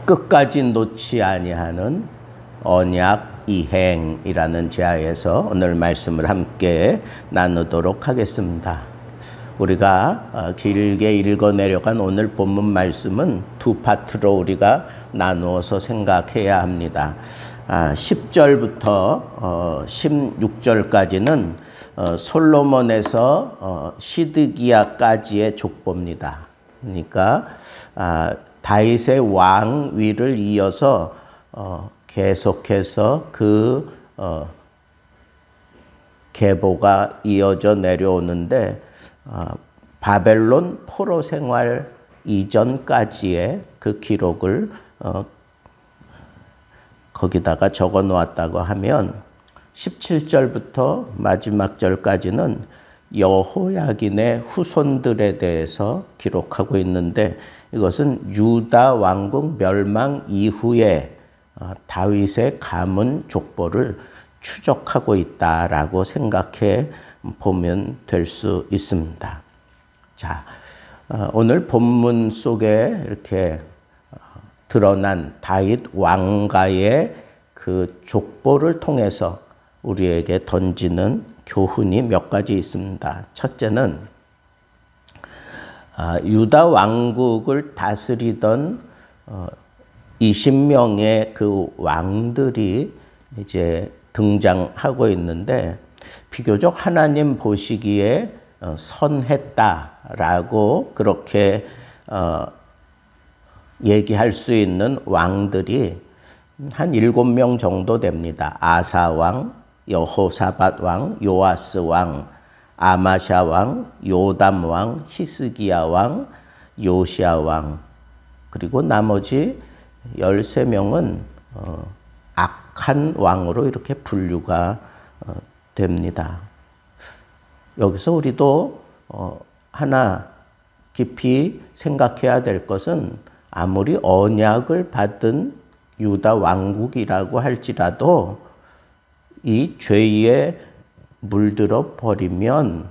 끝까지 놓지 아니하는 언약 이행이라는 제하에서 오늘 말씀을 함께 나누도록 하겠습니다. 우리가 길게 읽어내려간 오늘 본문 말씀은 두 파트로 우리가 나누어서 생각해야 합니다. 10절부터 16절까지는 솔로몬에서 시드기야까지의 족보입니다. 그러니까 다윗의 왕위를 이어서 계속해서 그 계보가 이어져 내려오는데 바벨론 포로 생활 이전까지의 그 기록을 거기다가 적어 놓았다고 하면 17절부터 마지막 절까지는 여호야긴의 후손들에 대해서 기록하고 있는데 이것은 유다 왕국 멸망 이후에 다윗의 가문 족보를 추적하고 있다라고 생각해 보면 될 수 있습니다. 자, 오늘 본문 속에 이렇게 드러난 다윗 왕가의 그 족보를 통해서 우리에게 던지는 교훈이 몇 가지 있습니다. 첫째는 유다 왕국을 다스리던 20명의 그 왕들이 이제 등장하고 있는데 비교적 하나님 보시기에 선했다라고 그렇게 얘기할 수 있는 왕들이 한 7명 정도 됩니다. 아사 왕, 여호사밧 왕, 요아스 왕, 아마샤 왕, 요담 왕, 히스기야 왕, 요시야 왕, 그리고 나머지 13명은 악한 왕으로 이렇게 분류가 됩니다. 여기서 우리도 하나 깊이 생각해야 될 것은 아무리 언약을 받은 유다 왕국이라고 할지라도 이 죄에 물들어 버리면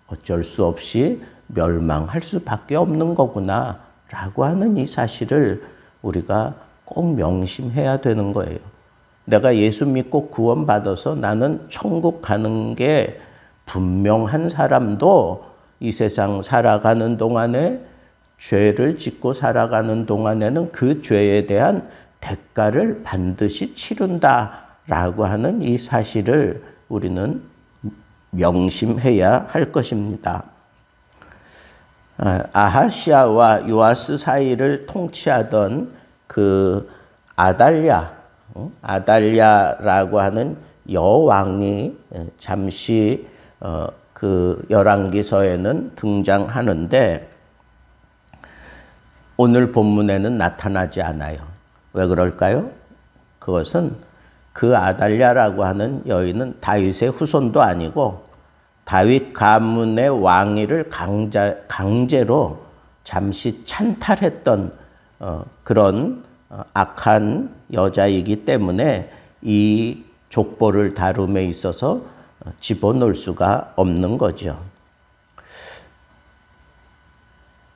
어쩔 수 없이 멸망할 수밖에 없는 거구나 라고 하는 이 사실을 우리가 꼭 명심해야 되는 거예요. 내가 예수 믿고 구원받아서 나는 천국 가는 게 분명한 사람도 이 세상 살아가는 동안에 죄를 짓고 살아가는 동안에는 그 죄에 대한 대가를 반드시 치른다라고 하는 이 사실을 우리는 명심해야 할 것입니다. 아하시아와 요아스 사이를 통치하던 그 아달랴라고 하는 여왕이 잠시 그 열왕기서에는 등장하는데 오늘 본문에는 나타나지 않아요. 왜 그럴까요? 그것은 그 아달랴라고 하는 여인은 다윗의 후손도 아니고 다윗 가문의 왕위를 강제로 잠시 찬탈했던 그런 악한 여자이기 때문에 이 족보를 다룸에 있어서 집어넣을 수가 없는 거죠.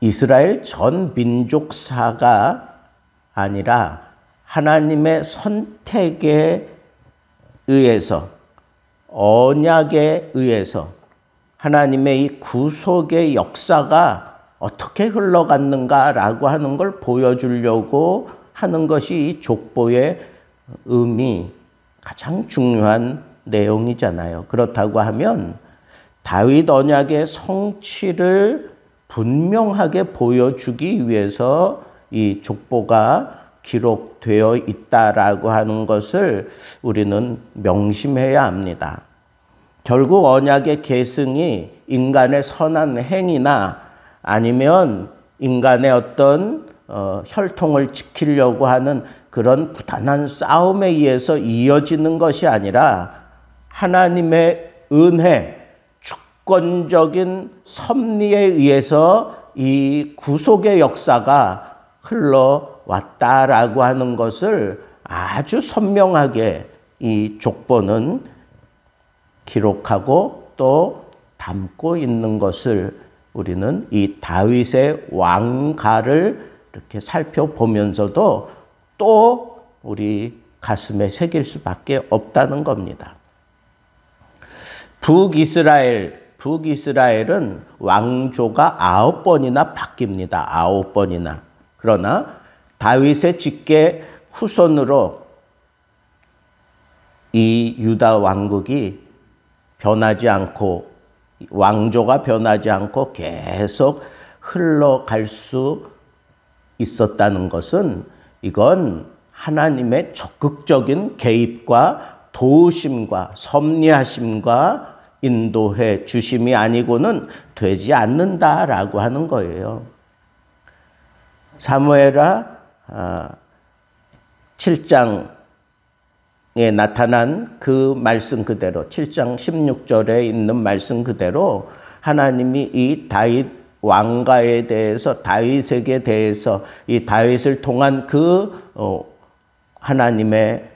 이스라엘 전 민족사가 아니라 하나님의 선택에 의해서 언약에 의해서 하나님의 이 구속의 역사가 어떻게 흘러갔는가라고 하는 걸 보여주려고 하는 것이 이 족보의 의미, 가장 중요한 내용이잖아요. 그렇다고 하면 다윗 언약의 성취를 분명하게 보여주기 위해서 이 족보가 기록되어 있다라고 하는 것을 우리는 명심해야 합니다. 결국 언약의 계승이 인간의 선한 행위나 아니면 인간의 어떤 혈통을 지키려고 하는 그런 부단한 싸움에 의해서 이어지는 것이 아니라 하나님의 은혜, 주권적인 섭리에 의해서 이 구속의 역사가 흘러왔다라고 하는 것을 아주 선명하게 이 족보는 기록하고 또 담고 있는 것을 우리는 이 다윗의 왕가를 이렇게 살펴보면서도 또 우리 가슴에 새길 수밖에 없다는 겁니다. 북이스라엘은 왕조가 9번이나 바뀝니다. 9번이나. 그러나 다윗의 직계 후손으로 이 유다 왕국이 변하지 않고 왕조가 변하지 않고 계속 흘러갈 수 있었다는 것은 이건 하나님의 적극적인 개입과 도우심과 섭리하심과 인도해 주심이 아니고는 되지 않는다라고 하는 거예요. 사무엘하 7장에 나타난 그 말씀 그대로 7장 16절에 있는 말씀 그대로 하나님이 이 다윗 왕가에 대해서 다윗에게 대해서 이 다윗을 통한 그 하나님의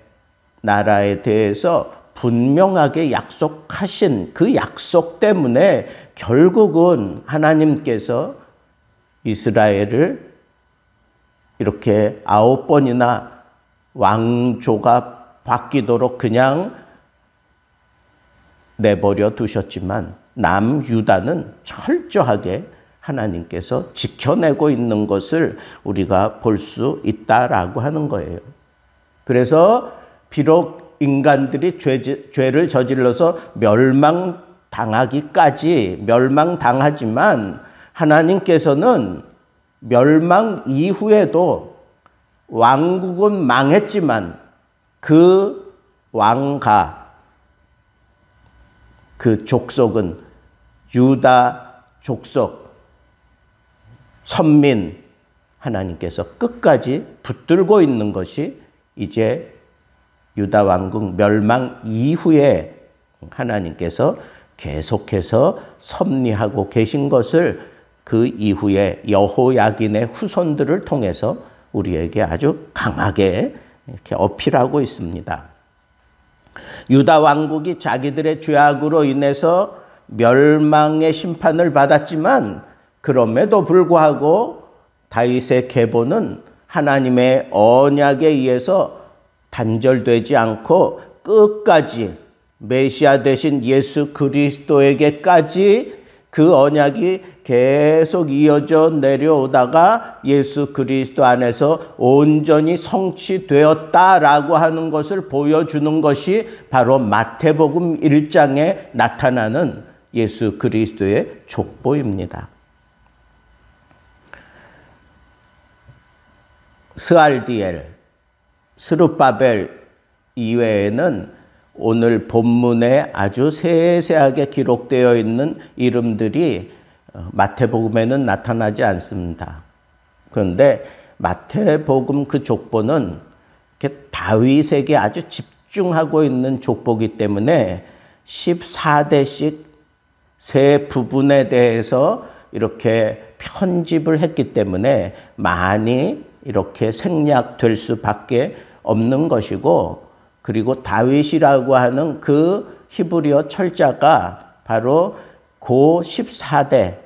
나라에 대해서 분명하게 약속하신 그 약속 때문에 결국은 하나님께서 이스라엘을 이렇게 9번이나 왕조가 바뀌도록 그냥 내버려 두셨지만 남유다는 철저하게 하나님께서 지켜내고 있는 것을 우리가 볼 수 있다라고 하는 거예요. 그래서 비록 인간들이 죄를 저질러서 멸망당하지만 하나님께서는 멸망 이후에도 왕국은 망했지만 그 왕가, 그 족속은 유다 족속, 선민 하나님께서 끝까지 붙들고 있는 것이 이제 유다 왕국 멸망 이후에 하나님께서 계속해서 섭리하고 계신 것을 그 이후에 여호야긴의 후손들을 통해서 우리에게 아주 강하게 이렇게 어필하고 있습니다. 유다 왕국이 자기들의 죄악으로 인해서 멸망의 심판을 받았지만 그럼에도 불구하고 다윗의 계보는 하나님의 언약에 의해서 단절되지 않고 끝까지 메시아 되신 예수 그리스도에게까지 그 언약이 계속 이어져 내려오다가 예수 그리스도 안에서 온전히 성취되었다라고 하는 것을 보여주는 것이 바로 마태복음 1장에 나타나는 예수 그리스도의 족보입니다. 스알디엘, 스룹바벨 이외에는 오늘 본문에 아주 세세하게 기록되어 있는 이름들이 마태복음에는 나타나지 않습니다. 그런데 마태복음 그 족보는 이렇게 다윗에게 아주 집중하고 있는 족보이기 때문에 14대씩 세 부분에 대해서 이렇게 편집을 했기 때문에 많이 이렇게 생략될 수밖에 없는 것이고, 그리고 다윗이라고 하는 그 히브리어 철자가 바로 고 14대,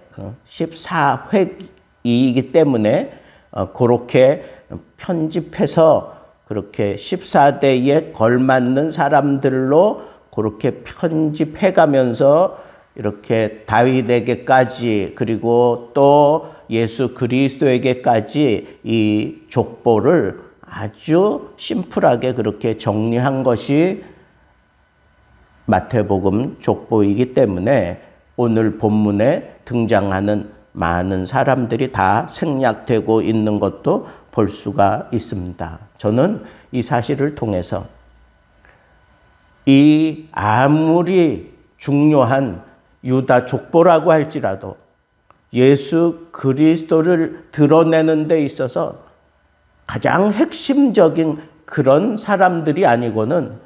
14회이기 때문에 그렇게 편집해서 그렇게 14대에 걸맞는 사람들로 그렇게 편집해 가면서 이렇게 다윗에게까지 그리고 또 예수 그리스도에게까지 이 족보를 아주 심플하게 그렇게 정리한 것이 마태복음 족보이기 때문에 오늘 본문에 등장하는 많은 사람들이 다 생략되고 있는 것도 볼 수가 있습니다. 저는 이 사실을 통해서 이 아무리 중요한 유다 족보라고 할지라도 예수 그리스도를 드러내는 데 있어서 가장 핵심적인 그런 사람들이 아니고는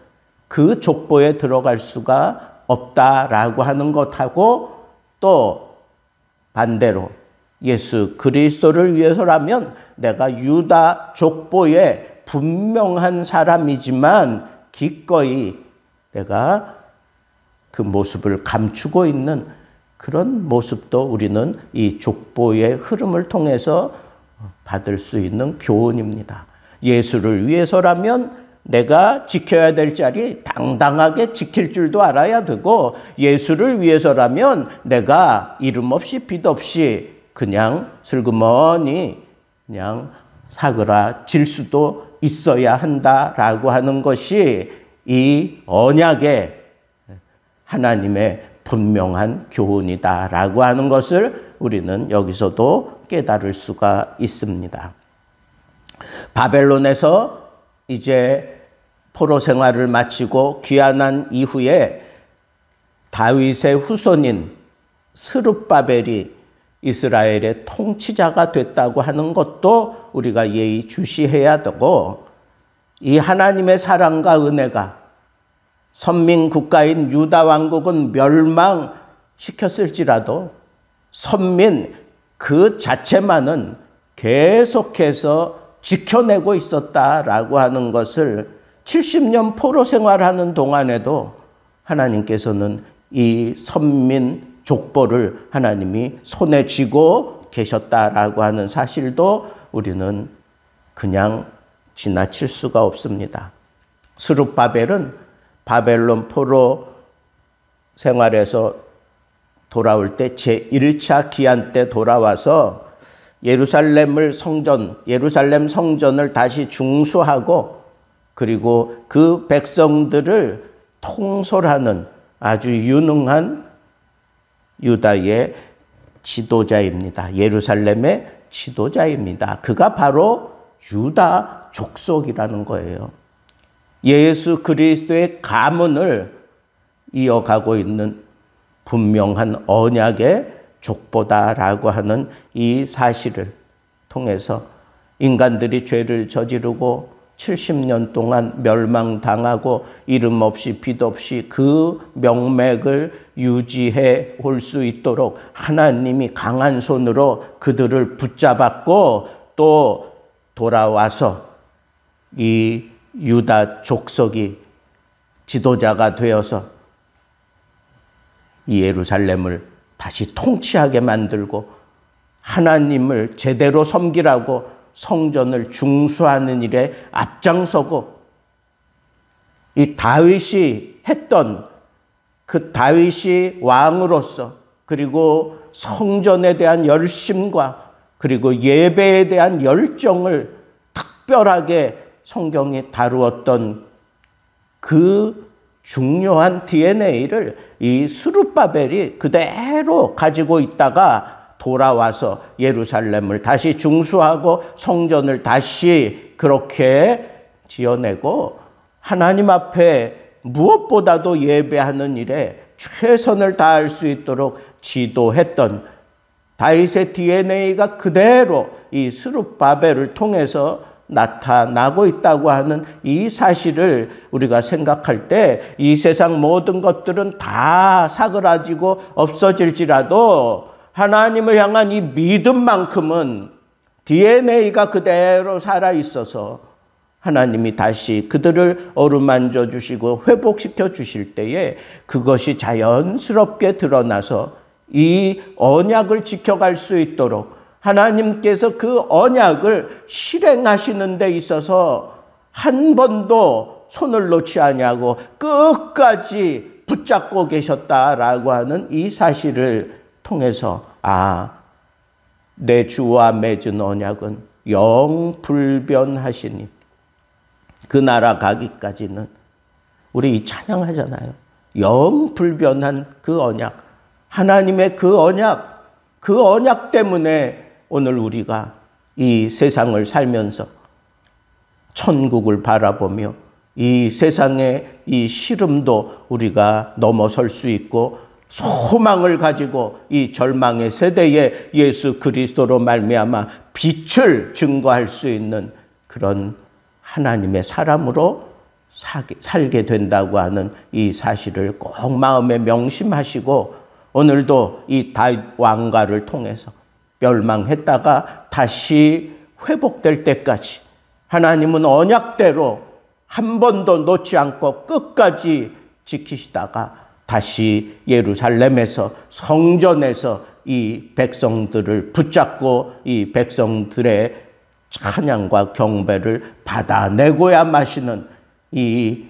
그 족보에 들어갈 수가 없다라고 하는 것하고, 또 반대로 예수 그리스도를 위해서라면 내가 유다 족보에 분명한 사람이지만 기꺼이 내가 그 모습을 감추고 있는 그런 모습도 우리는 이 족보의 흐름을 통해서 받을 수 있는 교훈입니다. 예수를 위해서라면 내가 지켜야 될 자리 당당하게 지킬 줄도 알아야 되고, 예수를 위해서라면 내가 이름 없이 빛 없이 그냥 슬그머니 그냥 사그라질 수도 있어야 한다라고 하는 것이 이 언약의 하나님의 분명한 교훈이다라고 하는 것을 우리는 여기서도 깨달을 수가 있습니다. 바벨론에서 이제 포로 생활을 마치고 귀환한 이후에 다윗의 후손인 스룹바벨이 이스라엘의 통치자가 됐다고 하는 것도 우리가 예의주시해야 되고, 이 하나님의 사랑과 은혜가 선민 국가인 유다 왕국은 멸망시켰을지라도 선민 그 자체만은 계속해서 지켜내고 있었다라고 하는 것을 70년 포로 생활하는 동안에도 하나님께서는 이 선민 족보를 하나님이 손에 쥐고 계셨다라고 하는 사실도 우리는 그냥 지나칠 수가 없습니다. 스룹바벨은 바벨론 포로 생활에서 돌아올 때 제1차 기한 때 돌아와서 예루살렘 성전을 다시 중수하고, 그리고 그 백성들을 통솔하는 아주 유능한 유다의 지도자입니다. 예루살렘의 지도자입니다. 그가 바로 유다 족속이라는 거예요. 예수 그리스도의 가문을 이어가고 있는 분명한 언약의 족보다라고 하는 이 사실을 통해서 인간들이 죄를 저지르고 70년 동안 멸망당하고 이름 없이 빛 없이 그 명맥을 유지해 올 수 있도록 하나님이 강한 손으로 그들을 붙잡았고, 또 돌아와서 이 유다 족속이 지도자가 되어서 이 예루살렘을 다시 통치하게 만들고 하나님을 제대로 섬기라고 성전을 중수하는 일에 앞장서고, 이 다윗이 했던 그 다윗이 왕으로서, 그리고 성전에 대한 열심과 그리고 예배에 대한 열정을 특별하게 성경이 다루었던 그 중요한 DNA를 이 스룹바벨이 그대로 가지고 있다가 돌아와서 예루살렘을 다시 중수하고 성전을 다시 그렇게 지어내고 하나님 앞에 무엇보다도 예배하는 일에 최선을 다할 수 있도록 지도했던 다윗의 DNA가 그대로 이 스룹바벨을 통해서 나타나고 있다고 하는 이 사실을 우리가 생각할 때 이 세상 모든 것들은 다 사그라지고 없어질지라도 하나님을 향한 이 믿음만큼은 DNA가 그대로 살아있어서 하나님이 다시 그들을 어루만져 주시고 회복시켜 주실 때에 그것이 자연스럽게 드러나서 이 언약을 지켜갈 수 있도록 하나님께서 그 언약을 실행하시는 데 있어서 한 번도 손을 놓지 아니하고 끝까지 붙잡고 계셨다라고 하는 이 사실을 통해서 내 주와 맺은 언약은 영불변하시니 그 나라 가기까지는 우리 이 찬양하잖아요. 영불변한 그 언약, 하나님의 그 언약 때문에 오늘 우리가 이 세상을 살면서 천국을 바라보며 이 세상의 이 시름도 우리가 넘어설 수 있고 소망을 가지고 이 절망의 세대에 예수 그리스도로 말미암아 빛을 증거할 수 있는 그런 하나님의 사람으로 살게 된다고 하는 이 사실을 꼭 마음에 명심하시고 오늘도 이 다윗 왕가를 통해서 멸망했다가 다시 회복될 때까지 하나님은 언약대로 한 번도 놓지 않고 끝까지 지키시다가 다시 예루살렘에서 성전에서 이 백성들을 붙잡고 이 백성들의 찬양과 경배를 받아내고야 마시는 이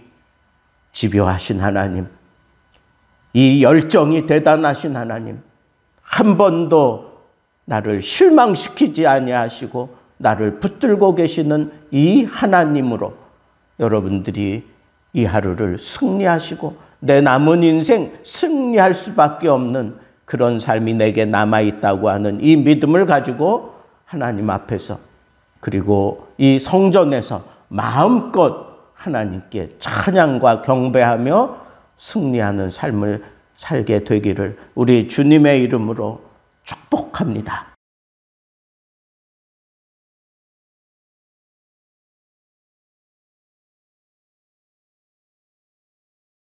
집요하신 하나님, 이 열정이 대단하신 하나님, 한 번도 나를 실망시키지 아니하시고 나를 붙들고 계시는 이 하나님으로 여러분들이 이 하루를 승리하시고 내 남은 인생 승리할 수밖에 없는 그런 삶이 내게 남아있다고 하는 이 믿음을 가지고 하나님 앞에서 그리고 이 성전에서 마음껏 하나님께 찬양과 경배하며 승리하는 삶을 살게 되기를 우리 주님의 이름으로 축복합니다.